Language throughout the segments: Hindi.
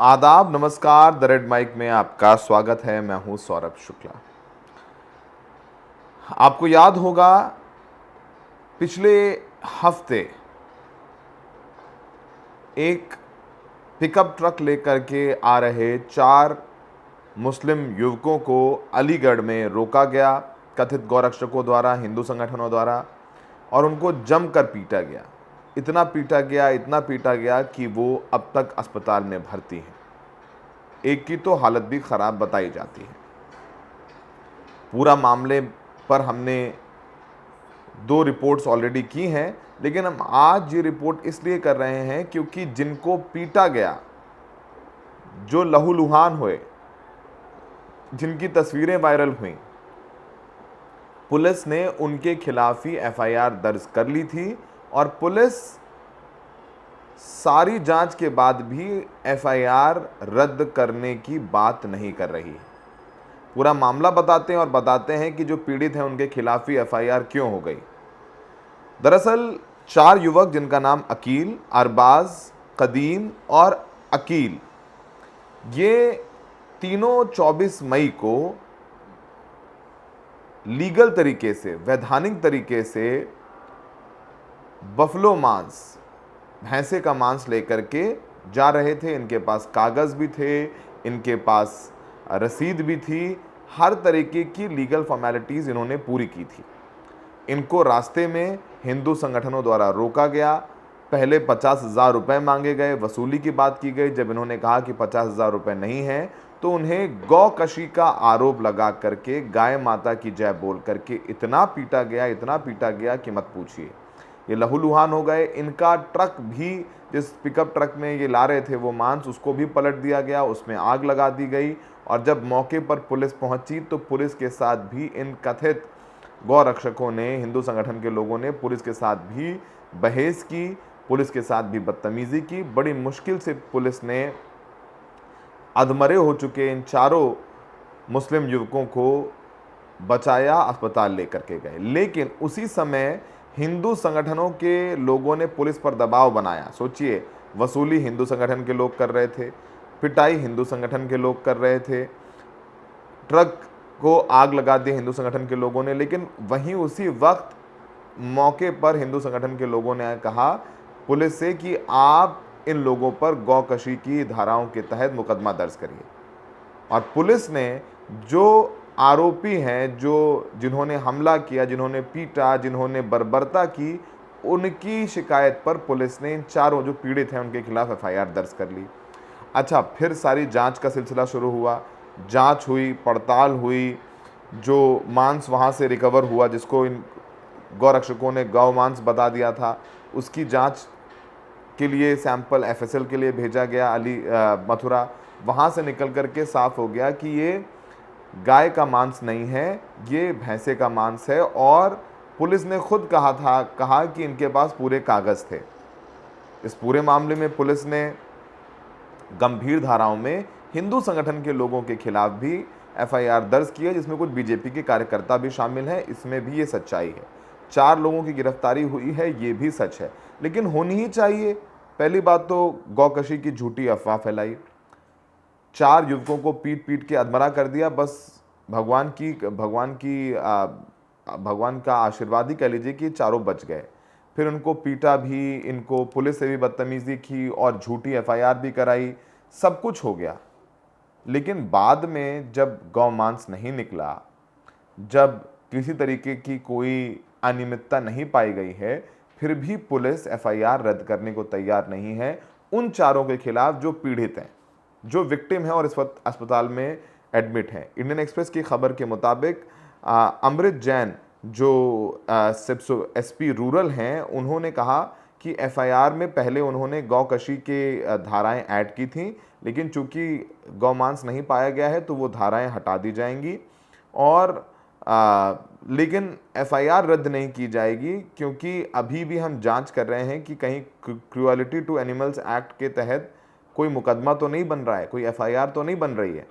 आदाब, नमस्कार। द रेड माइक में आपका स्वागत है। मैं हूं सौरभ शुक्ला। आपको याद होगा पिछले हफ्ते एक पिकअप ट्रक लेकर के आ रहे 4 मुस्लिम युवकों को अलीगढ़ में रोका गया कथित गौरक्षकों द्वारा, हिंदू संगठनों द्वारा, और उनको जमकर पीटा गया। इतना पीटा गया कि वो अब तक अस्पताल में भर्ती हैं। एक की तो हालत भी खराब बताई जाती है। पूरा मामले पर हमने 2 रिपोर्ट्स ऑलरेडी की हैं, लेकिन हम आज ये रिपोर्ट इसलिए कर रहे हैं क्योंकि जिनको पीटा गया, जो लहूलुहान हुए, जिनकी तस्वीरें वायरल हुई, पुलिस ने उनके खिलाफ ही एफआईआर दर्ज कर ली थी और पुलिस सारी जांच के बाद भी एफआईआर रद्द करने की बात नहीं कर रही। पूरा मामला बताते हैं और बताते हैं कि जो पीड़ित हैं उनके खिलाफ ही एफआईआर क्यों हो गई। दरअसल 4 युवक, जिनका नाम अकील, अरबाज, कदीम और अकील, ये तीनों 24 मई को लीगल तरीके से, वैधानिक तरीके से बफलो मांस, भैंसे का मांस लेकर के जा रहे थे। इनके पास कागज़ भी थे, इनके पास रसीद भी थी, हर तरीके की लीगल फॉर्मेलिटीज़ इन्होंने पूरी की थी। इनको रास्ते में हिंदू संगठनों द्वारा रोका गया। पहले 50,000 रुपये मांगे गए, वसूली की बात की गई। जब इन्होंने कहा कि 50,000 रुपये नहीं हैं, तो उन्हें गौकशी का आरोप लगा करके, गाय माता की जय बोल करके इतना पीटा गया कि मत पूछिए। ये लहूलुहान हो गए। इनका ट्रक भी, जिस पिकअप ट्रक में ये ला रहे थे वो मांस, उसको भी पलट दिया गया, उसमें आग लगा दी गई। और जब मौके पर पुलिस पहुंची तो पुलिस के साथ भी इन कथित गौरक्षकों ने, हिंदू संगठन के लोगों ने पुलिस के साथ भी बहस की, पुलिस के साथ भी बदतमीजी की। बड़ी मुश्किल से पुलिस ने अधमरे हो चुके इन चारों मुस्लिम युवकों को बचाया, अस्पताल लेकर के गए। लेकिन उसी समय हिंदू संगठनों के लोगों ने पुलिस पर दबाव बनाया। सोचिए, वसूली हिंदू संगठन के लोग कर रहे थे, पिटाई हिंदू संगठन के लोग कर रहे थे, ट्रक को आग लगा दी हिंदू संगठन के लोगों ने। लेकिन वहीं उसी वक्त मौके पर हिंदू संगठन के लोगों ने कहा पुलिस से कि आप इन लोगों पर गौकशी की धाराओं के तहत मुकदमा दर्ज करिए। और पुलिस ने जो आरोपी हैं, जिन्होंने हमला किया, जिन्होंने पीटा, जिन्होंने बर्बरता की, उनकी शिकायत पर पुलिस ने इन चारों जो पीड़ित हैं उनके खिलाफ एफआईआर दर्ज कर ली। अच्छा, फिर सारी जांच का सिलसिला शुरू हुआ। जांच हुई, पड़ताल हुई। जो मांस वहाँ से रिकवर हुआ, जिसको इन गौरक्षकों ने गौ मांस बता दिया था, उसकी जांच के लिए सैंपल एफएसएल के लिए भेजा गया मथुरा। वहाँ से निकल करके साफ हो गया कि ये गाय का मांस नहीं है, ये भैंसे का मांस है। और पुलिस ने खुद कहा कि इनके पास पूरे कागज़ थे। इस पूरे मामले में पुलिस ने गंभीर धाराओं में हिंदू संगठन के लोगों के खिलाफ भी एफआईआर दर्ज की है, जिसमें कुछ बीजेपी के कार्यकर्ता भी शामिल हैं। इसमें भी ये सच्चाई है। 4 लोगों की गिरफ्तारी हुई है, ये भी सच है। लेकिन होनी ही चाहिए। पहली बात तो गौकशी की झूठी अफवाह फैलाई, 4 युवकों को पीट पीट के अधमरा कर दिया। बस भगवान का आशीर्वाद ही कह लीजिए कि चारों बच गए। फिर उनको पीटा भी, इनको पुलिस से भी बदतमीजी की और झूठी एफआईआर भी कराई। सब कुछ हो गया। लेकिन बाद में जब गौ मांस नहीं निकला, जब किसी तरीके की कोई अनियमितता नहीं पाई गई है, फिर भी पुलिस एफआईआर रद्द करने को तैयार नहीं है उन चारों के खिलाफ जो पीड़ित हैं, जो विक्टिम हैं और इस वक्त अस्पताल में एडमिट हैं। इंडियन एक्सप्रेस की खबर के मुताबिक अमृत जैन, जो सिप्सो एसपी रूरल हैं, उन्होंने कहा कि एफआईआर में पहले उन्होंने गौकशी के धाराएं ऐड की थी, लेकिन चूंकि गौमांस नहीं पाया गया है तो वो धाराएं हटा दी जाएंगी। और लेकिन एफआईआर रद्द नहीं की जाएगी, क्योंकि अभी भी हम जांच कर रहे हैं कि कहीं क्रूअलिटी टू एनिमल्स एक्ट के तहत कोई मुकदमा तो नहीं बन रहा है, कोई एफआईआर तो नहीं बन रही है।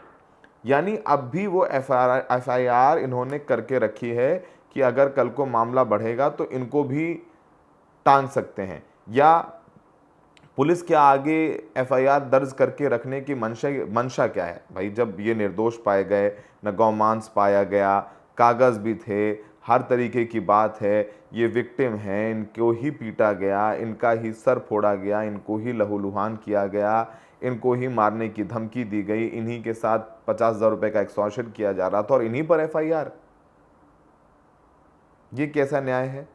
यानी अब भी वो एफआईआर इन्होंने करके रखी है कि अगर कल को मामला बढ़ेगा तो इनको भी टांग सकते हैं, या पुलिस क्या आगे एफआईआर दर्ज करके रखने की मंशा क्या है भाई? जब ये निर्दोष पाए गए, न गौमांस पाया गया, कागज भी थे, हर तरीके की बात है, ये विक्टिम हैं, इनको ही पीटा गया, इनका ही सर फोड़ा गया, इनको ही लहूलुहान किया गया, इनको ही मारने की धमकी दी गई, इन्हीं के साथ 50,000 रुपए का एक्सटॉर्शन किया जा रहा था और इन्हीं पर एफआईआर। ये कैसा न्याय है?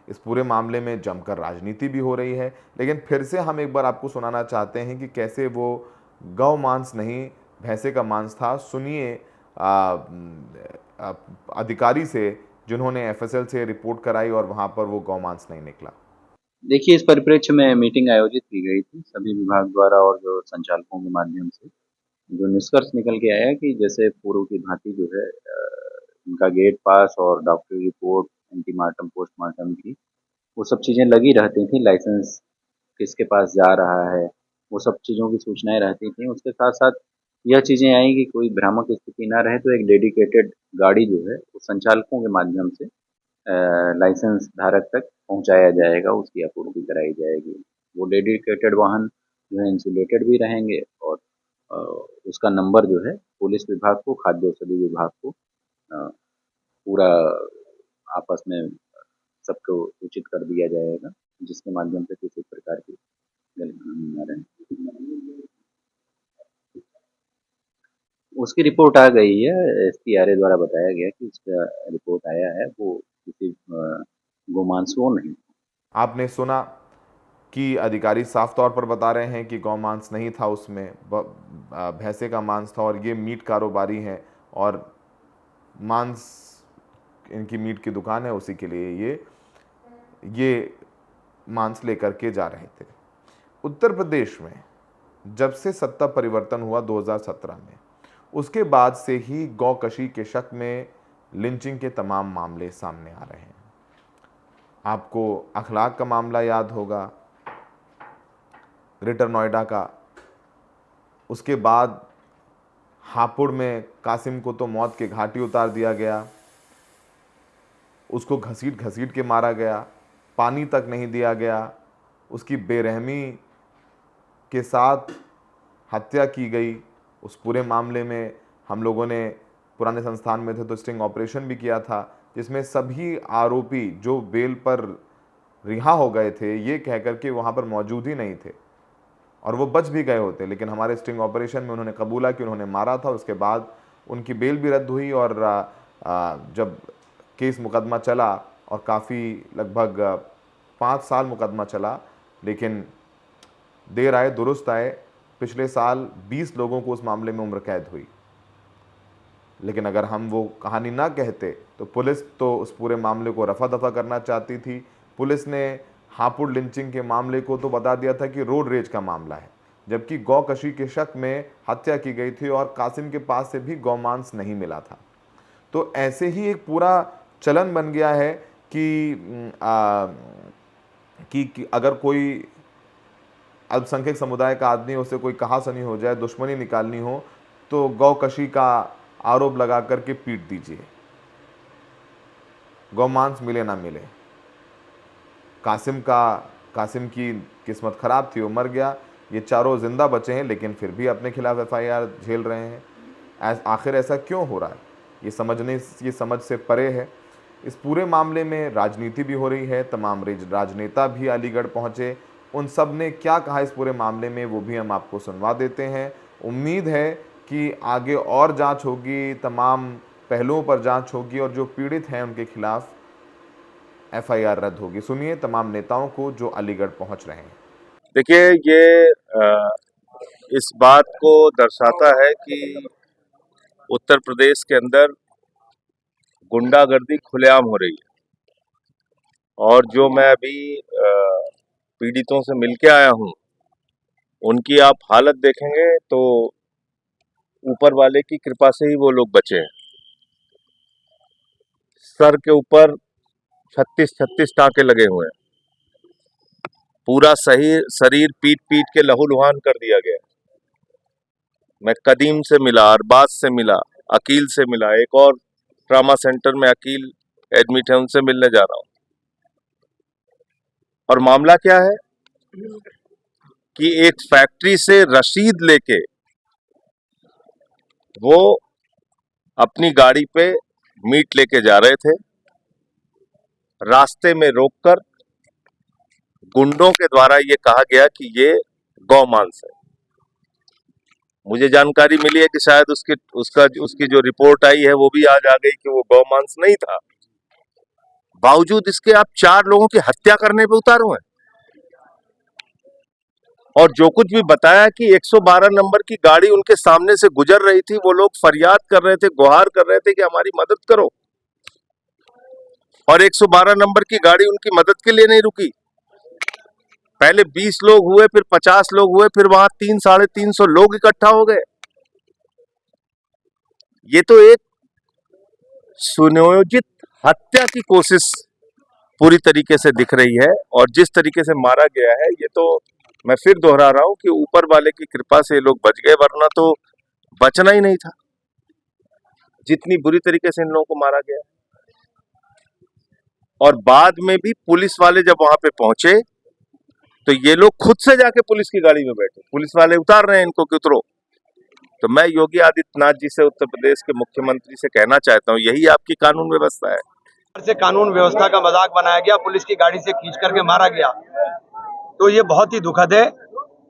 इस पूरे मामले में जमकर राजनीति भी हो रही है, लेकिन फिर से हम एक बार आपको सुनाना चाहते हैं कि कैसे वो गौ मांस नहीं, भैंसे का मांस था। सुनिए अधिकारी से, जिन्होंने एफएसएल से रिपोर्ट कराई और वहां पर वो गौ मांस नहीं निकला। देखिए, इस परिप्रेक्ष्य में मीटिंग आयोजित की गई थी सभी विभाग द्वारा और जो संचालकों के माध्यम से, जो निष्कर्ष निकल के आया कि जैसे पूर्व की भांति जो है उनका गेट पास और डॉक्टरी रिपोर्ट, एंटीमार्टम, पोस्टमार्टम की वो सब चीज़ें लगी रहती थी। लाइसेंस किसके पास जा रहा है, वो सब चीज़ों की सूचनाएं रहती थी। उसके साथ साथ यह चीज़ें आई कि कोई भ्रामक स्थिति ना रहे, तो एक डेडिकेटेड गाड़ी जो है वो संचालकों के माध्यम से लाइसेंस धारक तक पहुंचाया जाएगा, उसकी आपूर्ति कराई जाएगी। वो डेडिकेटेड वाहन जो है इंसुलेटेड भी रहेंगे और अ, उसका नंबर जो है पुलिस विभाग को, खाद्य औषधि विभाग को पूरा आपस में सबको सूचित कर दिया जाएगा, जिसके माध्यम से किसी प्रकार की गलतफहमी न रहे। उसकी रिपोर्ट आ गई है, एसपीआरए द्वारा बताया गया कि उसका रिपोर्ट आया है, वो किसी गोमांसुओं नहीं। आपने सुना कि अधिकारी साफ तौर पर बता रहे हैं कि गौ मांस नहीं था उसमें, भैंसे का मांस था और ये मीट कारोबारी हैं और मांस, इनकी मीट की दुकान है, उसी के लिए ये मांस लेकर के जा रहे थे। उत्तर प्रदेश में जब से सत्ता परिवर्तन हुआ 2017 में, उसके बाद से ही गौकशी के शक में लिंचिंग के तमाम मामले सामने आ रहे हैं। आपको अखलाक का मामला याद होगा, ग्रेटर नोएडा का। उसके बाद हापुड़ में कासिम को तो मौत के घाटी उतार दिया गया, उसको घसीट घसीट के मारा गया, पानी तक नहीं दिया गया, उसकी बेरहमी के साथ हत्या की गई। उस पूरे मामले में हम लोगों ने, पुराने संस्थान में थे तो स्टिंग ऑपरेशन भी किया था, जिसमें सभी आरोपी जो बेल पर रिहा हो गए थे ये कहकर के वहाँ पर मौजूद ही नहीं थे और वो बच भी गए होते, लेकिन हमारे स्टिंग ऑपरेशन में उन्होंने कबूला कि उन्होंने मारा था। उसके बाद उनकी बेल भी रद्द हुई और जब केस मुकदमा चला और काफ़ी लगभग 5 साल मुकदमा चला, लेकिन देर आए दुरुस्त आए, पिछले साल 20 लोगों को उस मामले में उम्र कैद हुई। लेकिन अगर हम वो कहानी ना कहते तो पुलिस तो उस पूरे मामले को रफा दफा करना चाहती थी। पुलिस ने हापुड़ लिंचिंग के मामले को तो बता दिया था कि रोड रेज का मामला है, जबकि गौकशी के शक में हत्या की गई थी और कासिम के पास से भी गौमांस नहीं मिला था। तो ऐसे ही एक पूरा चलन बन गया है कि अगर कोई अल्पसंख्यक समुदाय का आदमी, उसे कोई कहासुनी हो जाए, दुश्मनी निकालनी हो, तो गौकशी का आरोप लगा करके पीट दीजिए, गौमांस मिले ना मिले। कासिम की किस्मत खराब थी, वो मर गया। ये चारों जिंदा बचे हैं लेकिन फिर भी अपने खिलाफ एफआईआर झेल रहे हैं। आखिर ऐसा क्यों हो रहा है? ये समझ से परे है। इस पूरे मामले में राजनीति भी हो रही है, तमाम राजनेता भी अलीगढ़ पहुंचे, उन सब ने क्या कहा इस पूरे मामले में वो भी हम आपको सुनवा देते हैं। उम्मीद है कि आगे और जांच होगी, तमाम पहलुओं पर जांच होगी और जो पीड़ित हैं उनके खिलाफ एफआईआर रद्द होगी। सुनिए तमाम नेताओं को जो अलीगढ़ पहुंच रहे हैं। देखिए, ये इस बात को दर्शाता है कि उत्तर प्रदेश के अंदर गुंडागर्दी खुलेआम हो रही है और जो मैं अभी पीड़ितों से मिलके आया हूँ, उनकी आप हालत देखेंगे तो ऊपर वाले की कृपा से ही वो लोग बचे हैं। सर के ऊपर 36-36 टाँके लगे हुए हैं, पूरा सही शरीर पीट पीट के लहूलुहान कर दिया गया है। मैं कदीम से मिला, अरबाज से मिला, अकील से मिला, एक और ट्रामा सेंटर में अकील एडमिट है, उनसे मिलने जा रहा हूँ। और मामला क्या है? कि एक फैक्ट्री से रसीद लेके वो अपनी गाड़ी पे मीट लेके जा रहे थे। रास्ते में रोककर गुंडों के द्वारा ये कहा गया कि ये गौमांस है। मुझे जानकारी मिली है कि शायद उसकी जो रिपोर्ट आई है वो भी आज आ गई कि वो गौमांस नहीं था। बावजूद इसके आप 4 लोगों की हत्या करने पे उतारू हैं। और जो कुछ भी बताया कि 112 नंबर की गाड़ी उनके सामने से गुजर रही थी, वो लोग फरियाद कर रहे थे, गुहार कर रहे थे कि हमारी मदद करो, और 112 नंबर की गाड़ी उनकी मदद के लिए नहीं रुकी। पहले 20 लोग हुए, फिर 50 लोग हुए, फिर वहां 300-350 लोग इकट्ठा हो गए। ये तो एक सुनियोजित हत्या की कोशिश पूरी तरीके से दिख रही है। और जिस तरीके से मारा गया है, ये तो मैं फिर दोहरा रहा हूं कि ऊपर वाले की कृपा से लोग बच गए, वरना तो बचना ही नहीं था। जितनी बुरी तरीके से इन लोगों को मारा गया। और बाद में भी पुलिस वाले जब वहां पे पहुंचे तो ये लोग खुद से जाके पुलिस की गाड़ी में बैठे, पुलिस वाले उतार रहे हैं इनको कि उतरो। तो मैं योगी आदित्यनाथ जी से, उत्तर प्रदेश के मुख्यमंत्री से कहना चाहता हूं, यही आपकी कानून व्यवस्था है। से कानून व्यवस्था का मजाक बनाया गया, पुलिस की गाड़ी से खींच करके मारा गया, तो ये बहुत ही दुखद है।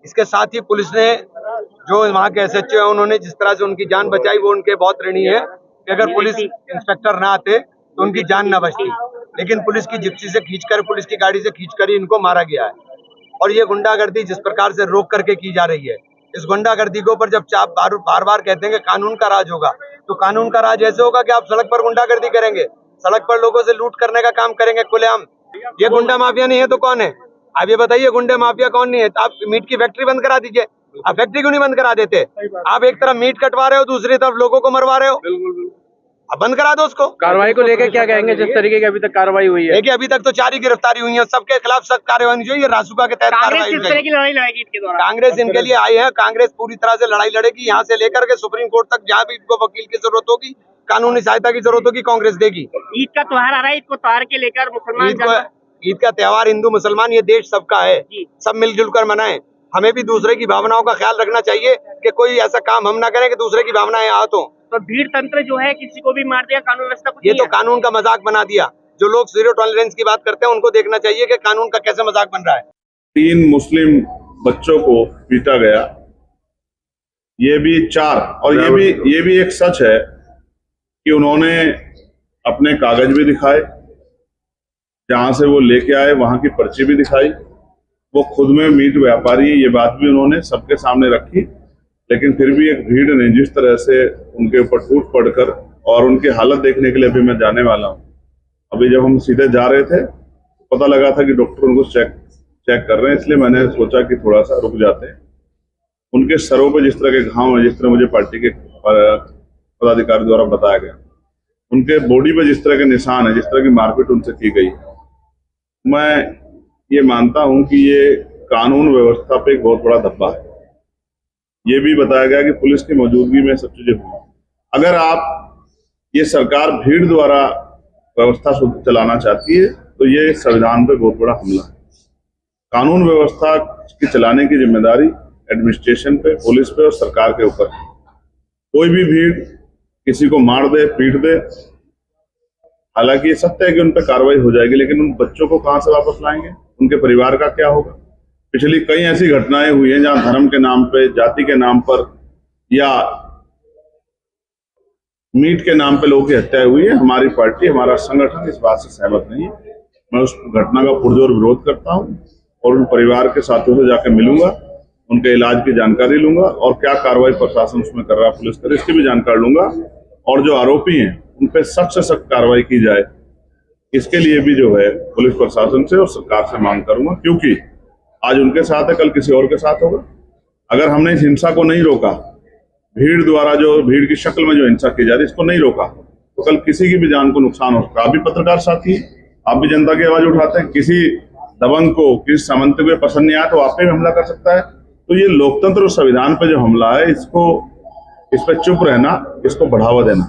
इसके साथ ही पुलिस ने, जो वहाँ के SHO है, उन्होंने जिस तरह से उनकी जान बचाई, वो उनके बहुत ऋणी है कि अगर पुलिस इंस्पेक्टर ना आते तो उनकी जान ना बचती। लेकिन पुलिस की जिप्सी से खींचकर, पुलिस की गाड़ी से खींचकर ही इनको मारा गया है। और ये गुंडागर्दी जिस प्रकार से रोक करके की जा रही है, इस गुंडागर्दी के ऊपर जब आप बार बार कहते हैं कि कानून का राज होगा, तो कानून का राज ऐसे होगा कि आप सड़क पर गुंडागर्दी करेंगे, सड़क पर लोगों से लूट करने का काम करेंगे खुलेआम। ये गुंडा माफिया नहीं है तो कौन है? आप ये बताइए, गुंडे माफिया कौन नहीं है? तो आप मीट की फैक्ट्री बंद करा दीजिए। आप फैक्ट्री क्यों नहीं बंद करा देते? आप एक तरफ मीट कटवा रहे हो, दूसरी तरफ लोगों को मरवा रहे हो। अब बंद करा दो उसको। कार्रवाई को लेकर क्या कहेंगे? जिस तरीके की अभी तक कार्रवाई हुई है, देखिए अभी तक तो 4 ही गिरफ्तारी हुई है, सबके खिलाफ सख्त कार्रवाई होनी चाहिए। रासुका के तहत कार्रवाई किस तरह की लड़ाई लड़ेगी इसके दौरान? कांग्रेस इनके लिए आई है, कांग्रेस पूरी तरह से लड़ाई लड़ेगी, यहाँ से लेकर के सुप्रीम कोर्ट तक। जहाँ भी इनको वकील की जरूरत होगी, कानूनी सहायता की जरूरत होगी, कांग्रेस देगी। ईद का त्योहार आ रहा है, ईद को त्योहार के लेकर मुसलमान, ईद का त्योहार हिंदू मुसलमान ये देश सबका है, सब मिलजुल कर मनाएं। हमें भी दूसरे की भावनाओं का ख्याल रखना चाहिए कि कोई ऐसा काम हम ना करें कि दूसरे की भावनाएं आहत हो। तो भीड़ तंत्र जो है, किसी को भी मार दिया, कानून व्यवस्था ये तो कानून का मजाक बना दिया। जो लोग जीरो टॉलरेंस की बात करते हैं, उनको देखना चाहिए कि कानून का कैसे मजाक बन रहा है। 3 मुस्लिम बच्चों को पीटा गया, ये भी 4। और ये भी एक सच है कि उन्होंने अपने कागज भी दिखाए, जहां से वो लेके आए वहां की पर्ची भी दिखाई। वो खुद में मीट व्यापारी है, ये बात भी उन्होंने सबके सामने रखी। लेकिन फिर भी एक भीड़ ने जिस तरह से उनके ऊपर टूट पड़कर, और उनकी हालत देखने के लिए अभी मैं जाने वाला हूँ। अभी जब हम सीधे जा रहे थे, पता लगा था कि डॉक्टर उनको चेक कर रहे हैं, इसलिए मैंने सोचा कि थोड़ा सा रुक जाते हैं। उनके सरों पे जिस तरह के घाव हैं, जिस तरह मुझे पार्टी के पदाधिकारी द्वारा बताया गया, उनके बॉडी पे जिस तरह के निशान है, जिस तरह की मारपीट उनसे की गई, मैं ये मानता हूं कि ये कानून व्यवस्था पे एक बहुत बड़ा धब्बा है। ये भी बताया गया कि पुलिस की मौजूदगी में सब चीजें हुई। अगर ये सरकार भीड़ द्वारा व्यवस्था चलाना चाहती है, तो ये संविधान पे बहुत बड़ा हमला है। कानून व्यवस्था की चलाने की जिम्मेदारी एडमिनिस्ट्रेशन पे, पुलिस पे और सरकार के ऊपर है। कोई भी भीड़ किसी को मार दे, पीट दे, हालांकि ये सत्य है कि उन पर कार्रवाई हो जाएगी, लेकिन उन बच्चों को कहां से वापस लाएंगे? उनके परिवार का क्या होगा? पिछली कई ऐसी घटनाएं हुई हैं जहां धर्म के नाम पे, जाति के नाम पर या मीट के नाम पे लोगों की हत्या हुई है। हमारी पार्टी, हमारा संगठन इस बात से सहमत नहीं है। मैं उस घटना का पुरजोर विरोध करता हूं और उन परिवार के साथियों से जाकर मिलूंगा, उनके इलाज की जानकारी लूंगा और क्या कार्रवाई प्रशासन उसमें कर रहा है, पुलिस कर, इसकी भी जानकारी लूंगा। और जो आरोपी हैं उन पर सख्त से सख्त कार्रवाई की जाए, इसके लिए भी जो है पुलिस प्रशासन से और सरकार से मांग करूंगा, क्योंकि आज उनके साथ है, कल किसी और के साथ होगा। अगर हमने इस हिंसा को नहीं रोका, भीड़ द्वारा जो भीड़ की शक्ल में जो हिंसा की जा रही है, इसको नहीं रोका, तो कल किसी की भी जान को नुकसान हो सकता है। आप भी पत्रकार साथी, आप भी जनता की आवाज उठाते हैं। किसी दबंग को, किसी सामंत को पसंद नहीं आया तो आप पे भी हमला कर सकता है। तो ये लोकतंत्र और संविधान पे जो हमला है, इस पे चुप रहना, इसको बढ़ावा देना